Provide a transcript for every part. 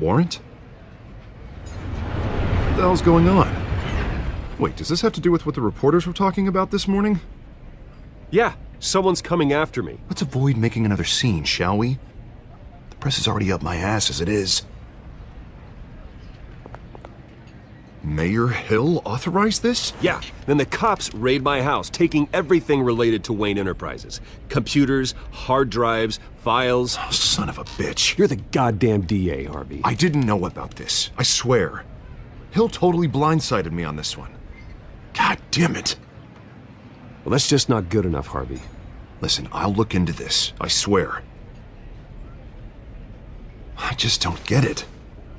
warrant? What the hell's going on? Wait, does this have to do with what the reporters were talking about this morning? Yeah, someone's coming after me. Let's avoid making another scene, shall we? The press is already up my ass as it is. Mayor Hill authorized this? Yeah, then the cops raid my house, taking everything related to Wayne Enterprises. Computers, hard drives, files. Oh, son of a bitch. You're the goddamn DA, Harvey. I didn't know about this, I swear. Hill totally blindsided me on this one. God damn it. Well, that's just not good enough, Harvey. Listen, I'll look into this, I swear. I just don't get it.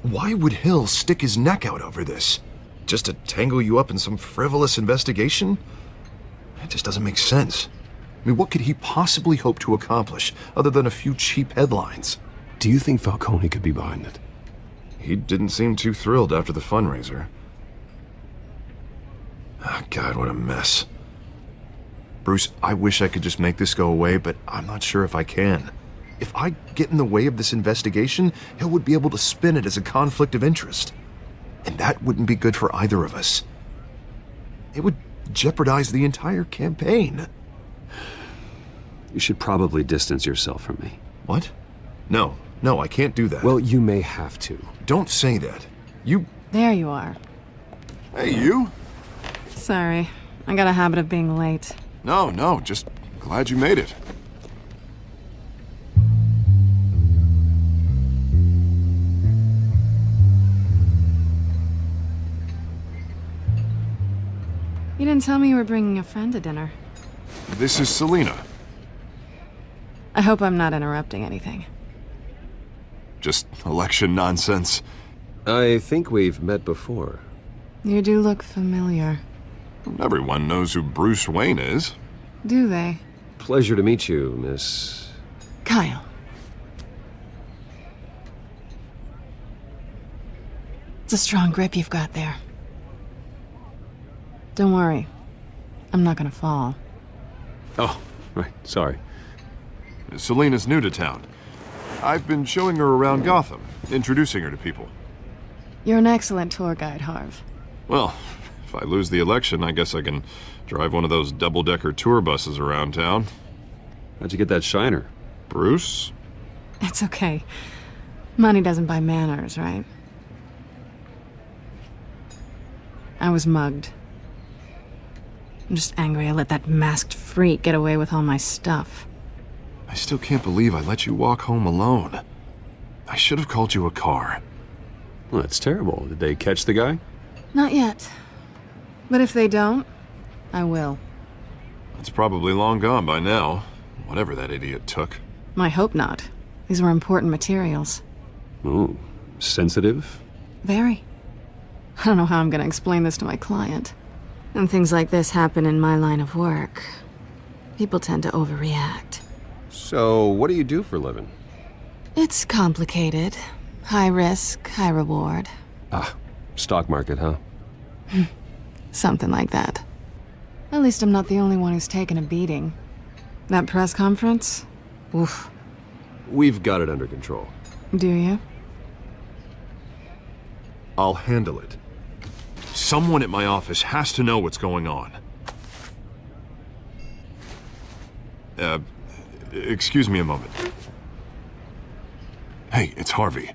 Why would Hill stick his neck out over this? Just to tangle you up in some frivolous investigation? It just doesn't make sense. I mean, what could he possibly hope to accomplish other than a few cheap headlines? Do you think Falcone could be behind it? He didn't seem too thrilled after the fundraiser. Oh, God, what a mess. Bruce, I wish I could just make this go away, but I'm not sure if I can. If I get in the way of this investigation, Hill would be able to spin it as a conflict of interest. And that wouldn't be good for either of us. It would jeopardize the entire campaign. You should probably distance yourself from me. What? No, I can't do that. Well, you may have to. Don't say that. You... There you are. Hey, you? Sorry, I got a habit of being late. No, just glad you made it. You didn't tell me you were bringing a friend to dinner. This is Selena. I hope I'm not interrupting anything. Just election nonsense. I think we've met before. You do look familiar. Everyone knows who Bruce Wayne is. Do they? Pleasure to meet you, Miss... Kyle. It's a strong grip you've got there. Don't worry. I'm not gonna fall. Oh, right, sorry. Selena's new to town. I've been showing her around Gotham, introducing her to people. You're an excellent tour guide, Harv. Well, if I lose the election, I guess I can drive one of those double-decker tour buses around town. How'd you get that shiner? Bruce? It's okay. Money doesn't buy manners, right? I was mugged. I'm just angry I let that masked freak get away with all my stuff. I still can't believe I let you walk home alone. I should have called you a car. Well, that's terrible. Did they catch the guy? Not yet. But if they don't, I will. It's probably long gone by now, whatever that idiot took. I hope not. These were important materials. Ooh, sensitive? Very. I don't know how I'm gonna explain this to my client. And things like this happen in my line of work. People tend to overreact. So, what do you do for a living? It's complicated. High risk, high reward. Ah, stock market, huh? Something like that. At least I'm not the only one who's taken a beating. That press conference? Oof. We've got it under control. Do you? I'll handle it. Someone at my office has to know what's going on. Excuse me a moment. Hey, it's Harvey.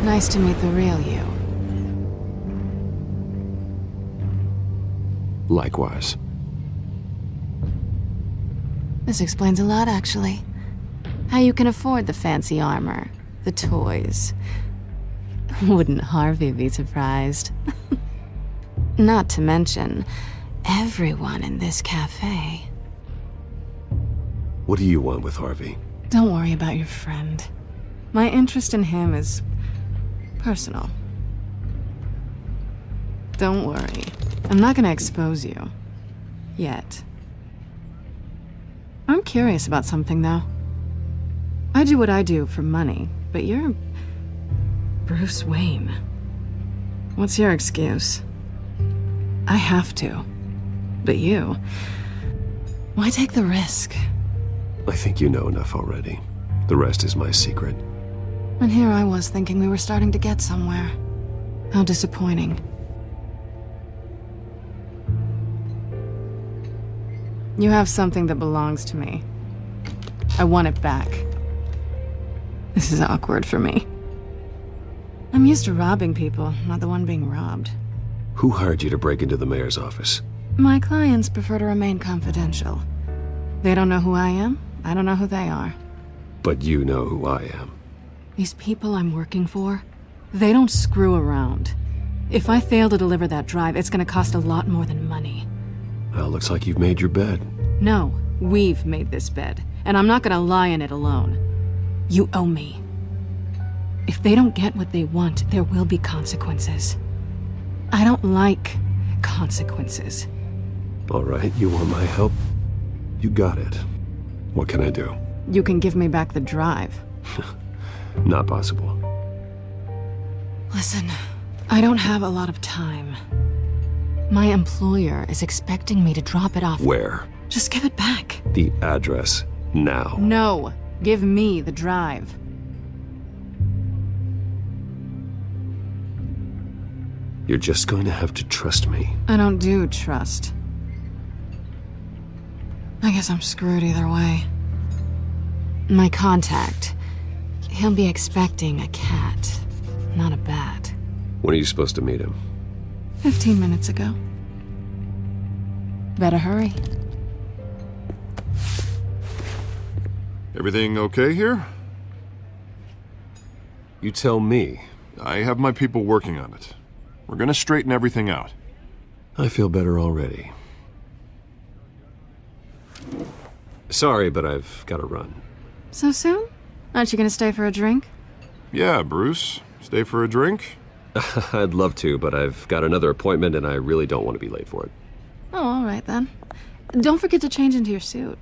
Nice to meet the real you. Likewise. This explains a lot, actually. How you can afford the fancy armor, the toys. Wouldn't Harvey be surprised? Not to mention, everyone in this cafe. What do you want with Harvey? Don't worry about your friend. My interest in him is personal. Don't worry. I'm not gonna expose you. Yet. I'm curious about something, though. I do what I do for money, but you're Bruce Wayne. What's your excuse? I have to. But you... why take the risk? I think you know enough already. The rest is my secret. And here I was thinking we were starting to get somewhere. How disappointing. You have something that belongs to me. I want it back. This is awkward for me. I'm used to robbing people, not the one being robbed. Who hired you to break into the mayor's office? My clients prefer to remain confidential. They don't know who I am, I don't know who they are. But you know who I am. These people I'm working for, they don't screw around. If I fail to deliver that drive, it's gonna cost a lot more than money. Well, looks like you've made your bed. No, we've made this bed, and I'm not gonna lie in it alone. You owe me. If they don't get what they want, there will be consequences. I don't like consequences. All right, you want my help? You got it. What can I do? You can give me back the drive. Not possible. Listen, I don't have a lot of time. My employer is expecting me to drop it off. Where? Just give it back. The address, now. No, give me the drive. You're just going to have to trust me. I don't do trust. I guess I'm screwed either way. My contact, he'll be expecting a cat, not a bat. When are you supposed to meet him? 15 minutes ago. Better hurry. Everything okay here? You tell me. I have my people working on it. We're gonna straighten everything out. I feel better already. Sorry, but I've got to run. So soon? Aren't you gonna stay for a drink? Yeah, Bruce. Stay for a drink? I'd love to, but I've got another appointment and I really don't want to be late for it. Oh, all right then. Don't forget to change into your suit.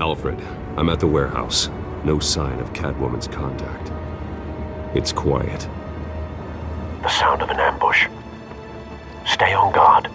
Alfred, I'm at the warehouse. No sign of Catwoman's contact. It's quiet. The sound of an ambush. Stay on guard.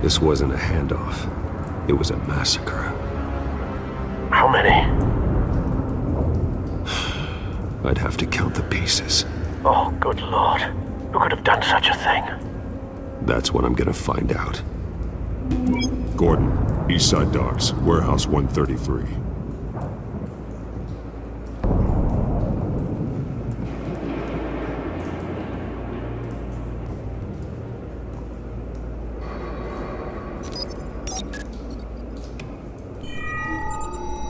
This wasn't a handoff. It was a massacre. How many? I'd have to count the pieces. Oh, good lord. Who could have done such a thing? That's what I'm gonna find out. Gordon, Eastside Docks, Warehouse 133.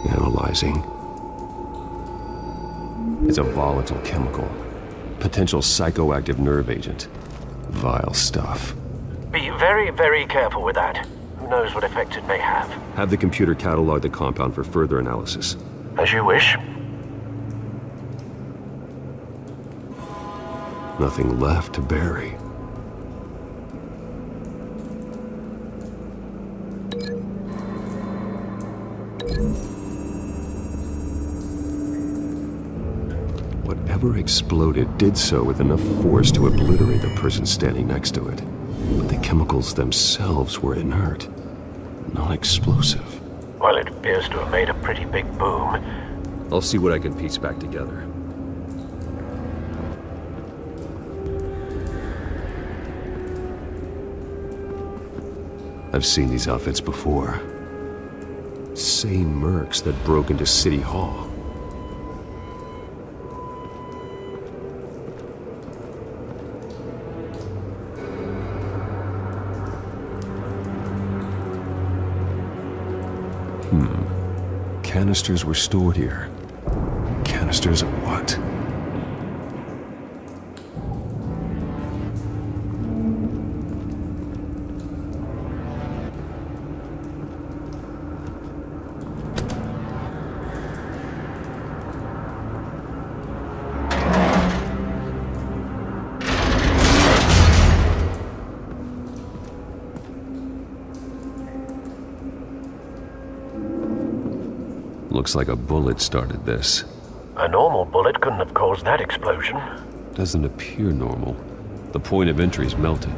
Analyzing. It's a volatile chemical. Potential psychoactive nerve agent. Vile stuff. Be very, very careful with that. Who knows what effect it may have. Have the computer catalog the compound for further analysis. As you wish. Nothing left to bury. Whatever exploded did so with enough force to obliterate the person standing next to it. But the chemicals themselves were inert, not explosive. Well, it appears to have made a pretty big boom. I'll see what I can piece back together. I've seen these outfits before. Same mercs that broke into City Hall. Canisters were stored here. Canisters of what? Looks like a bullet started this. A normal bullet couldn't have caused that explosion. Doesn't appear normal. The point of entry's melted.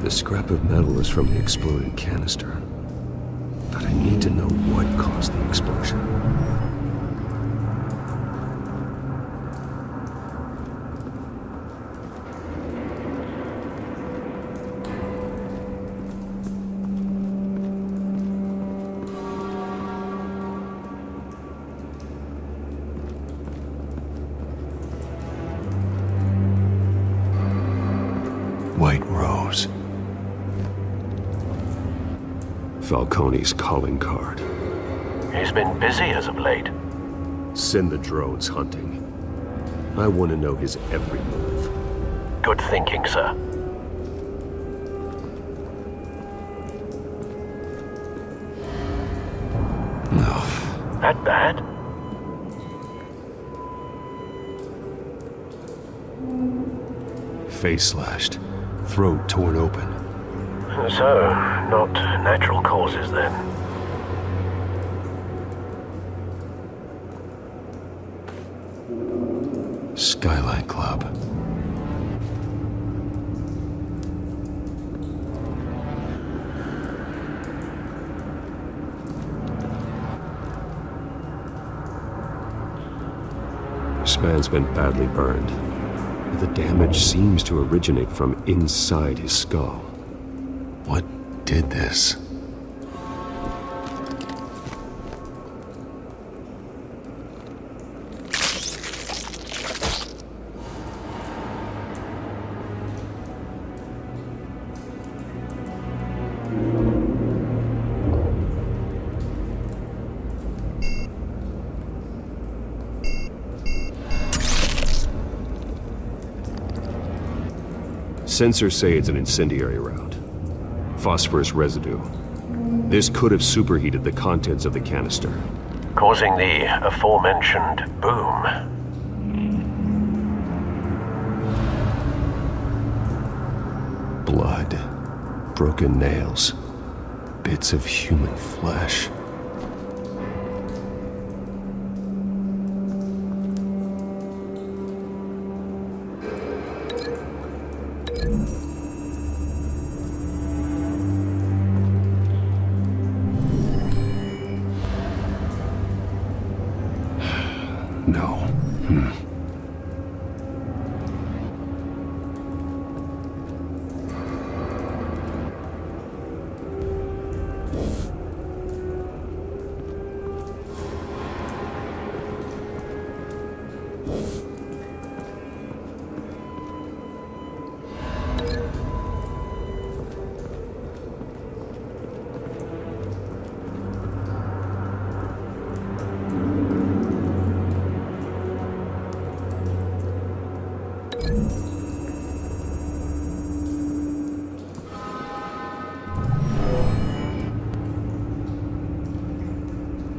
The scrap of metal is from the exploded canister. But I need to know what caused the explosion. White Rose. Falcone's calling card. He's been busy as of late. Send the drones hunting. I want to know his every move. Good thinking, sir. No. That bad? Face slashed. Throat torn open. So, not natural causes then. Skylight Club. This man's been badly burned. The damage seems to originate from inside his skull. What did this? Sensors say it's an incendiary round. Phosphorus residue. This could have superheated the contents of the canister. Causing the aforementioned boom. Blood. Broken nails. Bits of human flesh. No.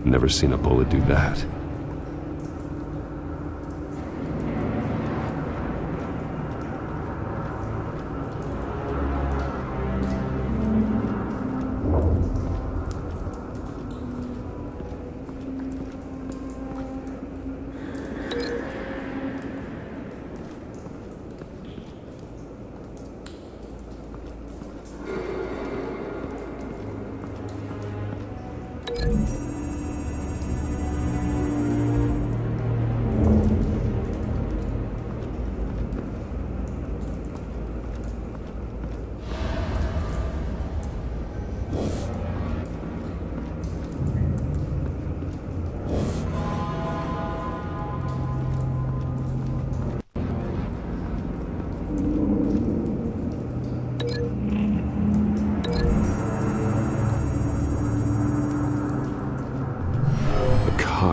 Never seen a bullet do that.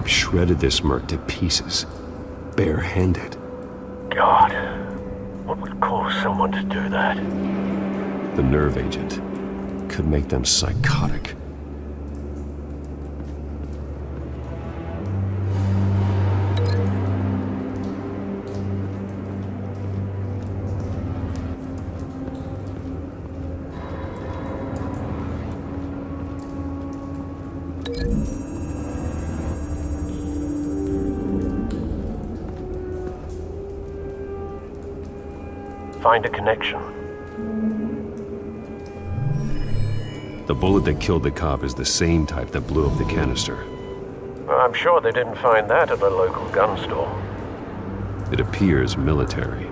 Shredded this merc to pieces, bare-handed. God, what would cause someone to do that? The nerve agent could make them psychotic. Find a connection. The bullet that killed the cop is the same type that blew up the canister. Well, I'm sure they didn't find that at a local gun store. It appears military.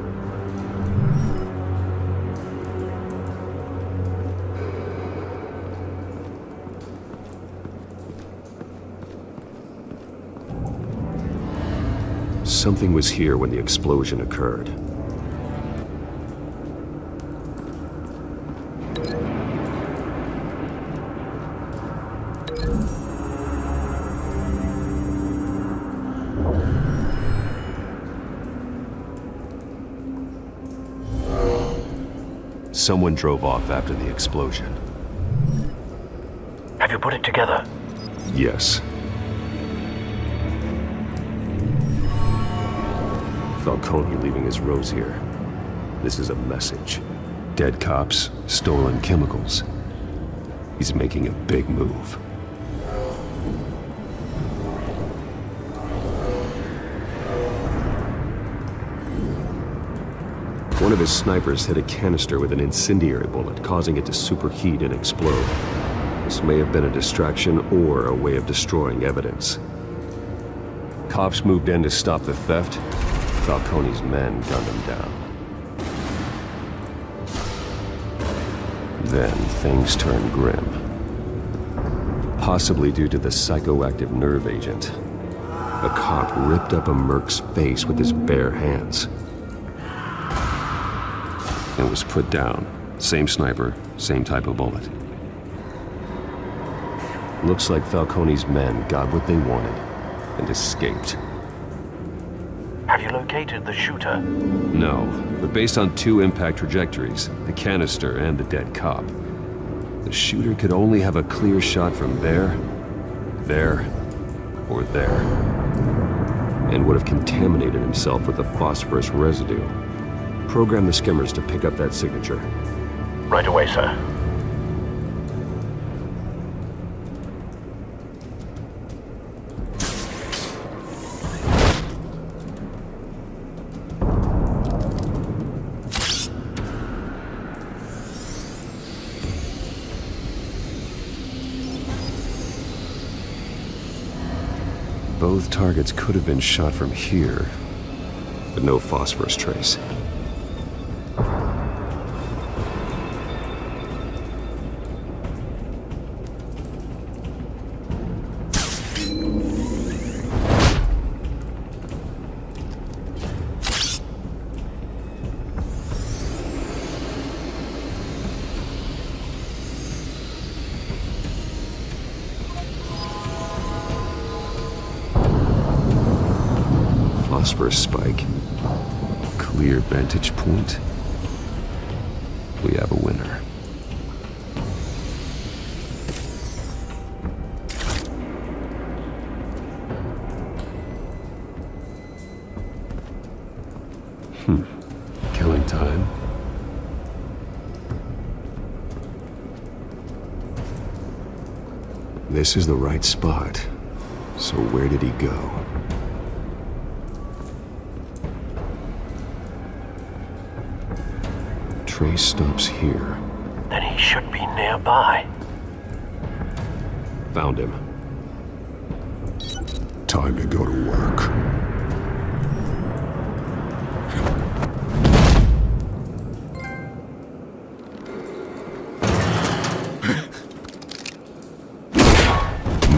Something was here when the explosion occurred. Someone drove off after the explosion. Have you put it together? Yes. Falcone leaving his rose here. This is a message. Dead cops, stolen chemicals. He's making a big move. One of his snipers hit a canister with an incendiary bullet, causing it to superheat and explode. This may have been a distraction or a way of destroying evidence. Cops moved in to stop the theft. Falcone's men gunned him down. Then things turned grim. Possibly due to the psychoactive nerve agent. A cop ripped up a merc's face with his bare hands. And was put down. Same sniper, same type of bullet. Looks like Falcone's men got what they wanted and escaped. Have you located the shooter? No, but based on two impact trajectories, the canister and the dead cop, the shooter could only have a clear shot from there, or there, and would have contaminated himself with the phosphorus residue. Program the skimmers to pick up that signature. Right away, sir. Both targets could have been shot from here, but no phosphorus trace. Phosphorus spike. Clear vantage point. We have a winner. Killing time. This is the right spot. So where did he go? Trace stops here. Then he should be nearby. Found him. Time to go to work.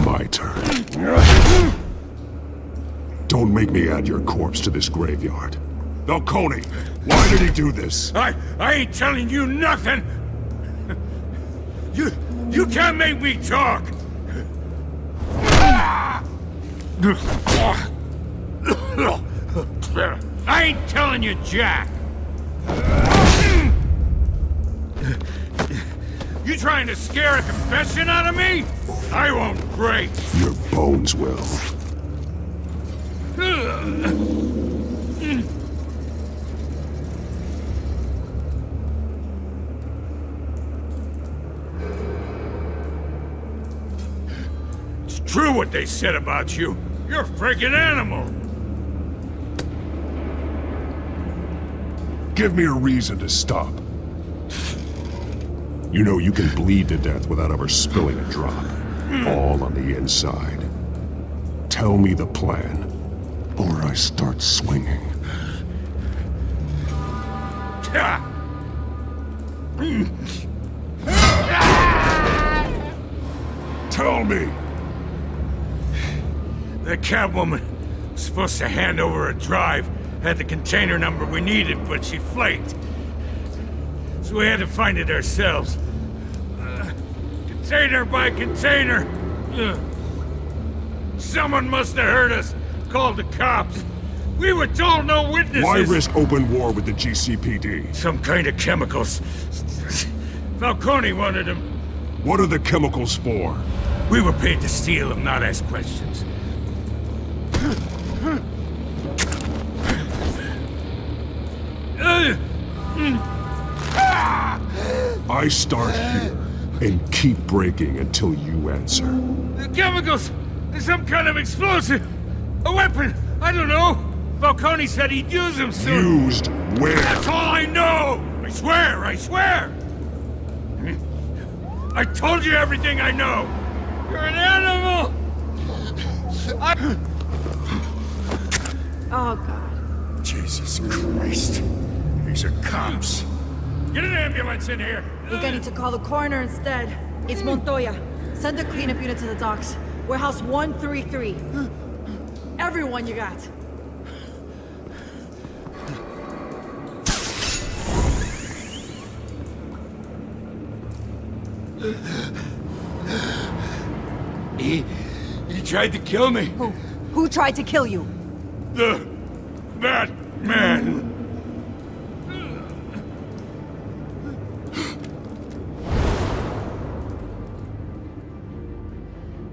My turn. Don't make me add your corpse to this graveyard. Falcone, why did he do this? I ain't telling you nothing! You can't make me talk! I ain't telling you jack! You trying to scare a confession out of me? I won't break! Your bones will. It's true what they said about you. You're a freaking animal! Give me a reason to stop. You know you can bleed to death without ever spilling a drop. All on the inside. Tell me the plan, or I start swinging. Tell me! The Catwoman was supposed to hand over a drive, had the container number we needed, but she flaked. So we had to find it ourselves. Container by container. Someone must have heard us, called the cops. We were told no witnesses. Why risk open war with the GCPD? Some kind of chemicals. Falcone wanted them. What are the chemicals for? We were paid to steal them, not ask questions. I start here and keep breaking until you answer. The chemicals! There's some kind of explosive! A weapon! I don't know! Falcone said he'd use them soon! Used where? That's all I know! I swear! I swear! I told you everything I know! You're an animal! Oh, God. Jesus Christ. These are cops. Get an ambulance in here! We're going to call the coroner instead. It's Montoya. Send the cleanup unit to the docks. Warehouse 133. Everyone you got. He tried to kill me. Who tried to kill you? That man.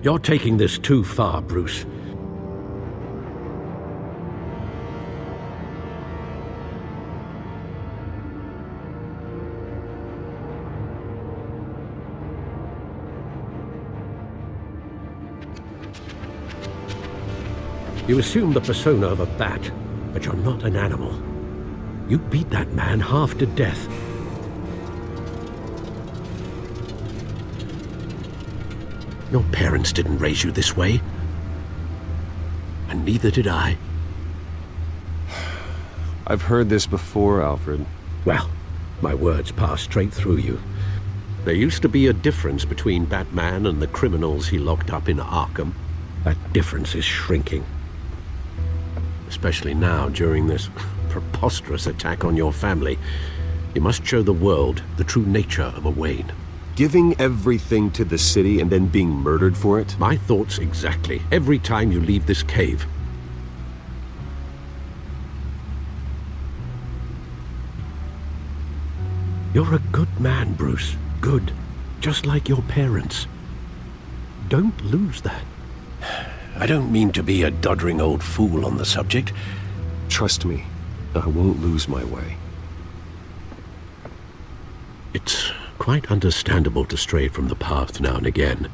You're taking this too far, Bruce. You assume the persona of a bat, but you're not an animal. You beat that man half to death. Your parents didn't raise you this way. And neither did I. I've heard this before, Alfred. Well, my words pass straight through you. There used to be a difference between Batman and the criminals he locked up in Arkham. That difference is shrinking. Especially now, during this preposterous attack on your family. You must show the world the true nature of a Wayne. Giving everything to the city and then being murdered for it? My thoughts exactly. Every time you leave this cave. You're a good man, Bruce. Good. Just like your parents. Don't lose that. I don't mean to be a doddering old fool on the subject. Trust me, I won't lose my way. It's quite understandable to stray from the path now and again,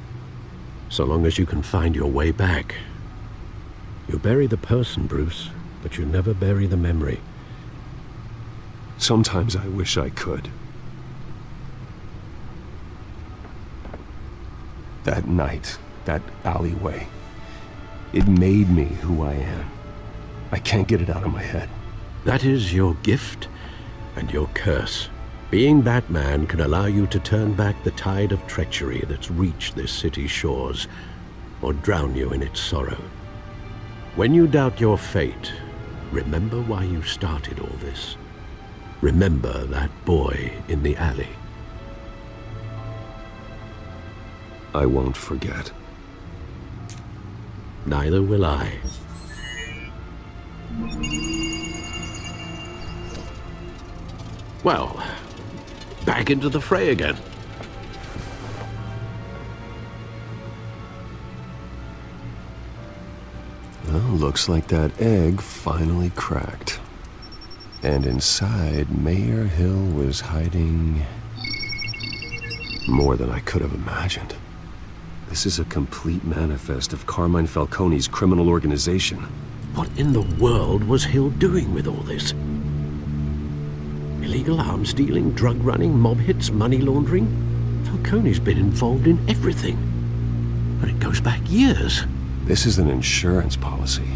so long as you can find your way back. You bury the person, Bruce, but you never bury the memory. Sometimes I wish I could. That night, that alleyway. It made me who I am. I can't get it out of my head. That is your gift and your curse. Being Batman can allow you to turn back the tide of treachery that's reached this city's shores, or drown you in its sorrow. When you doubt your fate, remember why you started all this. Remember that boy in the alley. I won't forget. Neither will I. Well, back into the fray again. Well, looks like that egg finally cracked. And inside, Mayor Hill was hiding more than I could have imagined. This is a complete manifest of Carmine Falcone's criminal organization. What in the world was Hill doing with all this? Illegal arms dealing, drug running, mob hits, money laundering? Falcone's been involved in everything. And it goes back years. This is an insurance policy.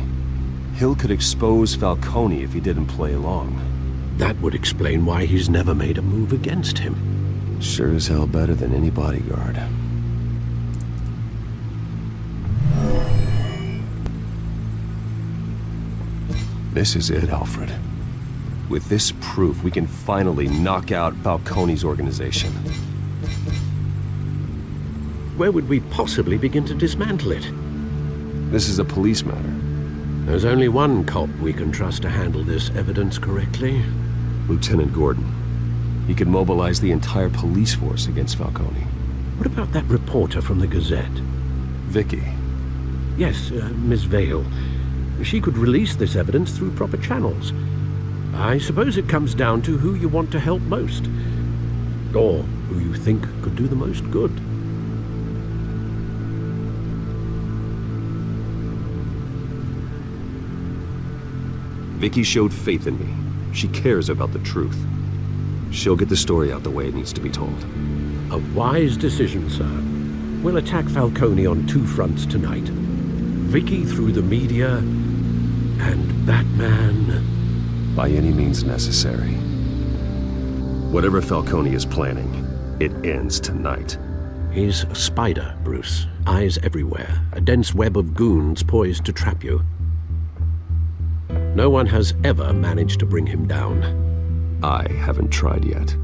Hill could expose Falcone if he didn't play along. That would explain why he's never made a move against him. Sure as hell better than any bodyguard. This is it, Alfred. With this proof, we can finally knock out Falcone's organization. Where would we possibly begin to dismantle it? This is a police matter. There's only one cop we can trust to handle this evidence correctly. Lieutenant Gordon. He could mobilize the entire police force against Falcone. What about that reporter from the Gazette? Vicky. Yes, Miss Vale. She could release this evidence through proper channels. I suppose it comes down to who you want to help most. Or who you think could do the most good. Vicky showed faith in me. She cares about the truth. She'll get the story out the way it needs to be told. A wise decision, sir. We'll attack Falcone on two fronts tonight. Vicky through the media, and Batman... by any means necessary. Whatever Falcone is planning, it ends tonight. He's a spider, Bruce. Eyes everywhere. A dense web of goons poised to trap you. No one has ever managed to bring him down. I haven't tried yet.